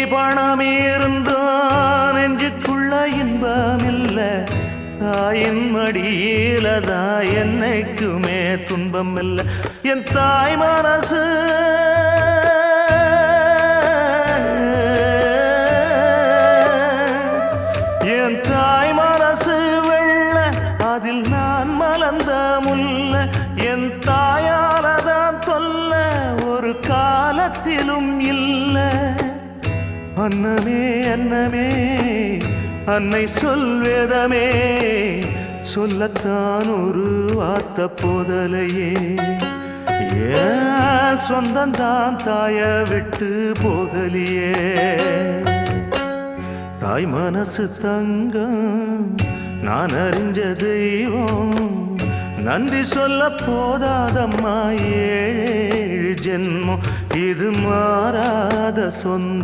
பணம் இருந்தான் நெஞ்சுக்குள்ள இன்பமில்ல தாயின் மடியிலதா என்னைக்குமே துன்பம் இல்ல என் தாய் மனசு என் தாய் மனசு வெள்ள அதில் நான் மலர்ந்த முல்ல என் தாயாலதான் தொல்ல ஒரு காலத்திலும் இல்ல அன்னமே அன்னமே அன்னை சொல்வேதமே சொல்லத்தான் ஒரு வார்த்தை போதலையே ஏன் சொந்தந்தான் தாய விட்டு போகலியே தாய் மனசு தங்கம் நான் அறிஞ்ச தெய்வம் நன்றி சொல்ல போதாதம்மா ஏழு ஜென்மம் இது மாறாத சொந்தம்